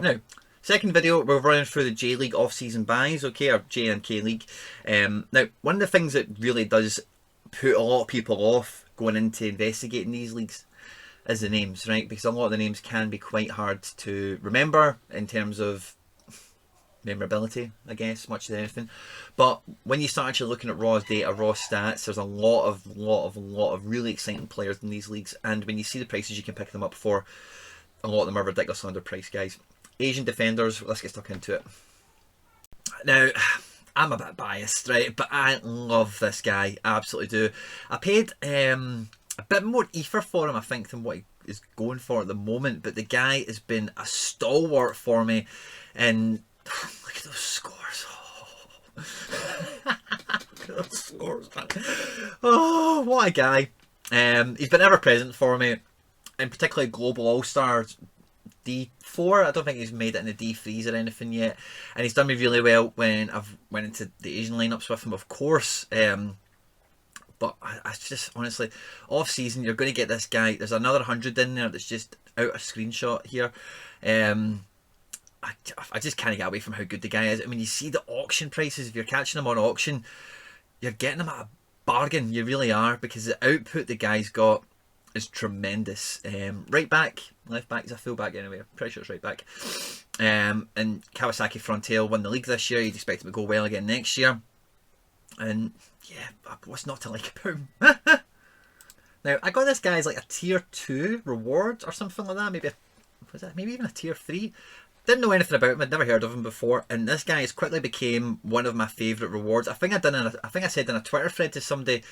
Now, second video, we're running through the J League off-season buys, okay, or J and K League. Now, one of the things that really does put a lot of people off going into investigating these leagues is the names, right? Because a lot of the names can be quite hard to remember in terms of memorability, I guess, much as anything. But when you start actually looking at raw data, raw stats, there's a lot of really exciting players in these leagues, and when you see the prices you can pick them up for, a lot of them are ridiculously underpriced, guys. Asian defenders, let's get stuck into it. Now, I'm a bit biased, right? But I love this guy, absolutely do. I paid a bit more ether for him, I think, than what he is going for at the moment. But the guy has been a stalwart for me, and look at those scores. Oh. Look at those scores, man. Oh, what a guy. He's been ever present for me, and particularly Global All-Stars D4. I don't think he's made it in the D3s or anything yet, and he's done me really well when I've went into the Asian lineups with him, of course. But I just honestly, off season, you're going to get this guy. There's another 100 in there that's just out a screenshot here. I just can't get away from how good the guy is. I mean, you see the auction prices. If you're catching him on auction, you're getting him at a bargain. You really are, because the output the guy's got is tremendous. Right back, left back, he's a full back anyway. I'm pretty sure it's right back. And Kawasaki Frontale won the league this year. You'd expect him to go well again next year. And yeah, what's not to like about him? Now, I got this guy as like a tier 2 reward or something like that. Maybe even a tier 3. Didn't know anything about him. I'd never heard of him before, and this guy has quickly became one of my favourite rewards. I think I said in a Twitter thread to somebody,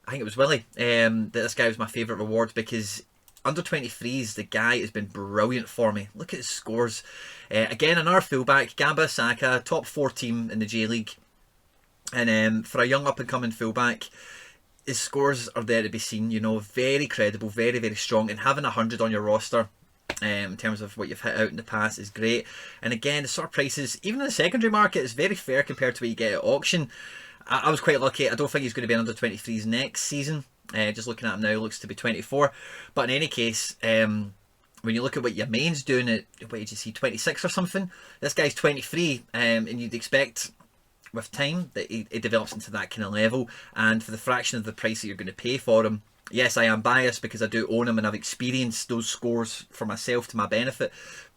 I think it was Willie, that this guy was my favourite reward because under 23s, the guy has been brilliant for me. Look at his scores. Again, another fullback, Gamba Saka, top 4 team in the J League. And for a young up-and-coming fullback, his scores are there to be seen. You know, very credible, very, very strong. And having 100 on your roster, in terms of what you've hit out in the past, is great. And again, the sort of prices, even in the secondary market, is very fair compared to what you get at auction. I was quite lucky. I don't think he's going to be under 23s next season. Just looking at him now, looks to be 24. But in any case, when you look at what your main's doing at, what did you see, 26 or something? This guy's 23, and you'd expect with time that he develops into that kind of level. And for the fraction of the price that you're going to pay for him, yes, I am biased because I do own him and I've experienced those scores for myself to my benefit.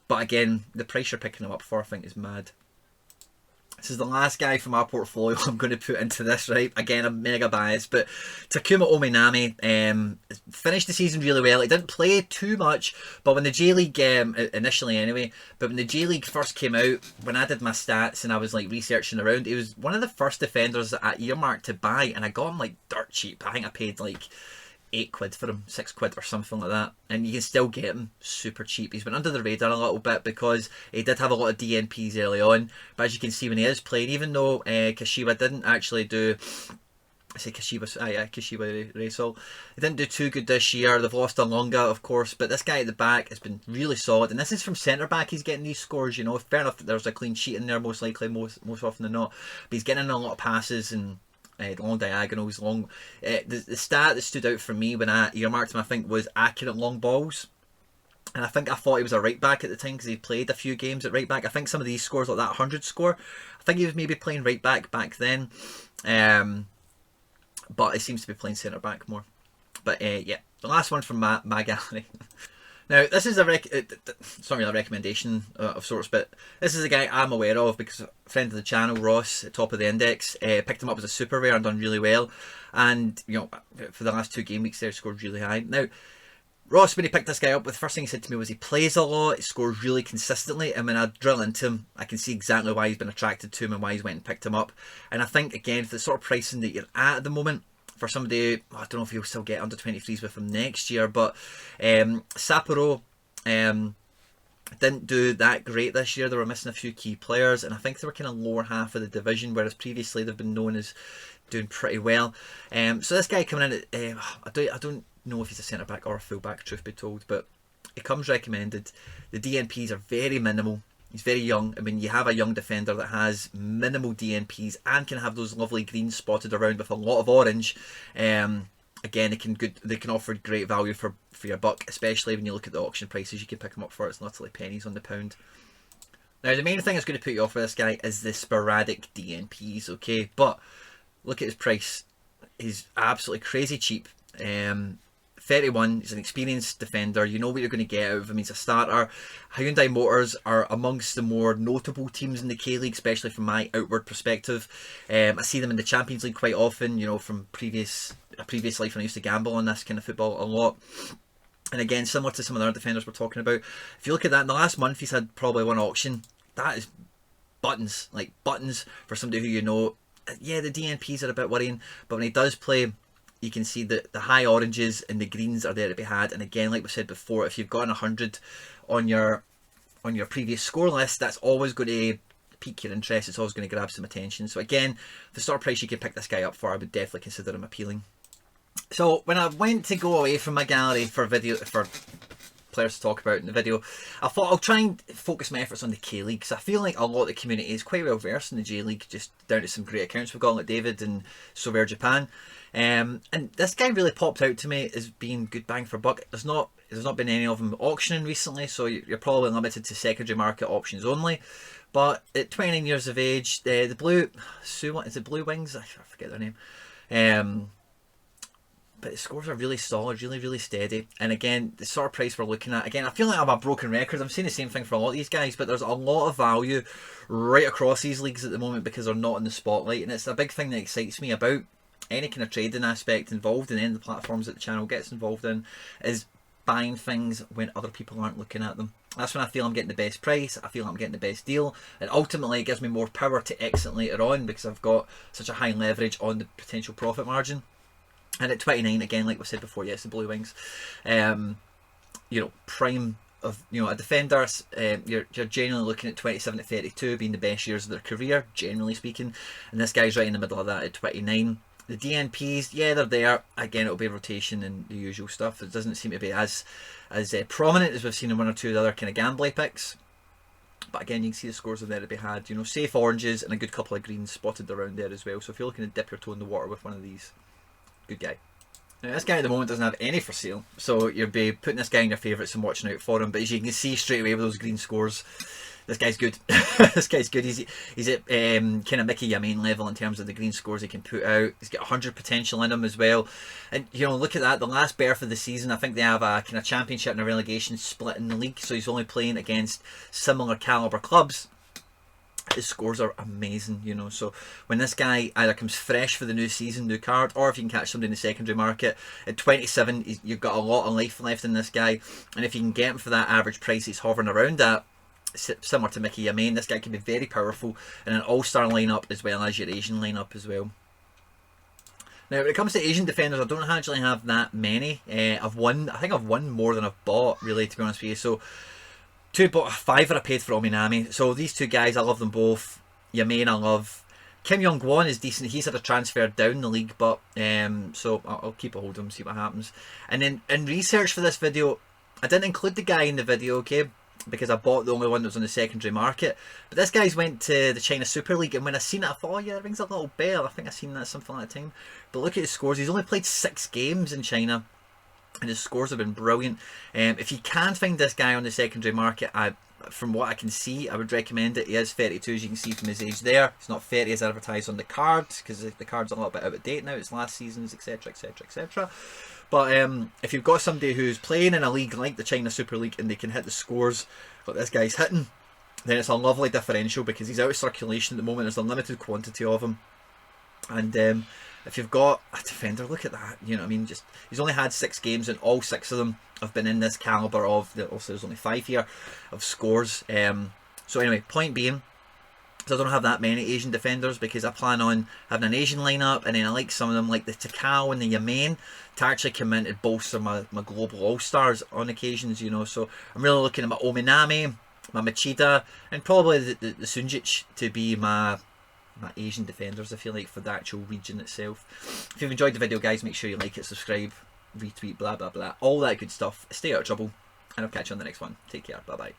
But again, the price you're picking him up for, I think, is mad. This is the last guy from our portfolio I'm going to put into this, right? Again, I'm mega biased, but Takuma Ominami finished the season really well. He didn't play too much, but when the J League, initially anyway, but when the J League first came out, when I did my stats and I was like researching around, he was one of the first defenders that I earmarked to buy, and I got him like dirt cheap. I think I paid like £8 for him, £6 or something like that, and you can still get him super cheap. He's been under the radar a little bit because he did have a lot of DNPs early on, but as you can see when he is playing, even though Kashiwa didn't actually do, I say Kashiwa Racel, he didn't do too good this year. They've lost Alonga, of course, but this guy at the back has been really solid, and this is from centre back. He's getting these scores, you know. Fair enough that there's a clean sheet in there most likely, most often than not, but he's getting in a lot of passes and long diagonals, long. The stat that stood out for me when I earmarked him, I think, was accurate long balls. And I thought he was a right back at the time because he played a few games at right back. I think some of these scores, like that 100 score, I think he was maybe playing right back then. But he seems to be playing centre back more. But yeah, the last one from my gallery. Now, this is it's not really a recommendation of sorts, but this is a guy I'm aware of because a friend of the channel, Ross, at top of the index, picked him up as a super rare and done really well. And, you know, for the last 2 game weeks there, scored really high. Now, Ross, when he picked this guy up, the first thing he said to me was he plays a lot, he scores really consistently, and when I drill into him, I can see exactly why he's been attracted to him and why he's went and picked him up. And I think, again, for the sort of pricing that you're at the moment, for somebody, I don't know if you'll still get under 23s with him next year, but Sapporo didn't do that great this year. They were missing a few key players, and I think they were kind of lower half of the division, whereas previously they've been known as doing pretty well. So this guy coming in, I don't know if he's a centre back or a full back, truth be told, but he comes recommended. The DNPs are very minimal. He's very young. I mean, you have a young defender that has minimal DNPs and can have those lovely greens spotted around with a lot of orange. Again, they can offer great value for your buck, especially when you look at the auction prices you can pick them up for. It's literally pennies on the pound. Now, the main thing that's going to put you off with this guy is the sporadic DNPs, okay? But look at his price. He's absolutely crazy cheap. 31, he's an experienced defender. You know what you're going to get out of him. He's a starter. Hyundai Motors are amongst the more notable teams in the K-League, especially from my outward perspective. I see them in the Champions League quite often, you know, from a previous life when I used to gamble on this kind of football a lot. And again, similar to some of the other defenders we're talking about, if you look at that, in the last month he's had probably one auction. That is buttons, like buttons for somebody who you know. Yeah, the DNPs are a bit worrying, but when he does play, you can see that the high oranges and the greens are there to be had. And again, like we said before, if you've got an 100 on your previous score list, that's always going to pique your interest. It's always going to grab some attention. So again, the sort of price you can pick this guy up for, I would definitely consider him appealing. So when I went to go away from my gallery for players to talk about in the video, I thought I'll try and focus my efforts on the K-League, because I feel like a lot of the community is quite well versed in the J-League, just down to some great accounts we've got like David and SoRare Japan. And this guy really popped out to me as being good bang for buck. There's not been any of them auctioning recently, so you're probably limited to secondary market options only. But at 29 years of age, the blue, is it Blue Wings? I forget their name. But the scores are really solid, really steady. And again, the sort of price we're looking at, again, I feel like I'm a broken record. I'm saying the same thing for a lot of these guys, but there's a lot of value right across these leagues at the moment because they're not in the spotlight. And it's a big thing that excites me about any kind of trading aspect involved in any of the platforms that the channel gets involved in, is buying things when other people aren't looking at them. That's when I feel I'm getting the best price, I feel I'm getting the best deal, and ultimately it gives me more power to exit later on because I've got such a high leverage on the potential profit margin. And at 29, again, like we said before, yes, the Blue Wings, you know, prime of, you know, a defender, you're generally looking at 27 to 32 being the best years of their career, generally speaking, and this guy's right in the middle of that at 29. The DNPs, yeah, they're there. Again, it'll be rotation and the usual stuff. It doesn't seem to be as prominent as we've seen in one or two of the other kind of gambly picks. But again, you can see the scores are there to be had. You know, safe oranges and a good couple of greens spotted around there as well. So if you're looking to dip your toe in the water with one of these, good guy. Now, this guy at the moment doesn't have any for sale, so you'll be putting this guy in your favourites and watching out for him. But as you can see straight away with those green scores, this guy's good. This guy's good. He's at kind of Mickey Yamane level in terms of the green scores he can put out. He's got 100 potential in him as well. And you know, look at that. The last berth of the season, I think they have a kind of championship and a relegation split in the league, so he's only playing against similar calibre clubs. His scores are amazing, you know. So when this guy either comes fresh for the new season, new card, or if you can catch somebody in the secondary market at 27, you've got a lot of life left in this guy. And if you can get him for that average price he's hovering around at, similar to Mickey Yamane, this guy can be very powerful in an all-star lineup as well as your Asian lineup as well. Now, when it comes to Asian defenders, I don't actually have that many. I think I've won more than I've bought, really, to be honest with you. So 5 I paid for Ominami. So these two guys, I love them both. Yamane, I love. Kim Young-won is decent. He's had a transfer down the league, but so I'll keep a hold of him, see what happens. And then in research for this video, I didn't include the guy in the video, okay, because I bought the only one that was on the secondary market. But this guy's went to the China Super League, and when I seen it, I thought, oh yeah, it rings a little bell. I think I've seen that something like that time. But look at his scores. He's only played 6 games in China, and his scores have been brilliant. If you can find this guy on the secondary market, from what I can see, I would recommend it. He is 32, as you can see from his age there. He's not 30 as advertised on the card, because the card's a little bit out of date now. It's last season's, etc, etc, etc. But if you've got somebody who's playing in a league like the China Super League and they can hit the scores like this guy's hitting, then it's a lovely differential, because he's out of circulation at the moment. There's a limited quantity of him. And if you've got a defender, look at that, you know what I mean, just, he's only had 6 games and all 6 of them have been in this calibre of, also there's only 5 here, of scores. So anyway, point being, so I don't have that many Asian defenders, because I plan on having an Asian lineup, and then I like some of them, like the Takao and the Yamane, to actually come in to bolster my global all-stars on occasions, you know. So I'm really looking at my Ominami, my Machida, and probably the Sunjic to be my Asian defenders, if you like, for the actual region itself. If you've enjoyed the video, guys, make sure you like it, subscribe, retweet, blah blah blah, all that good stuff. Stay out of trouble, and I'll catch you on the next one. Take care, bye bye.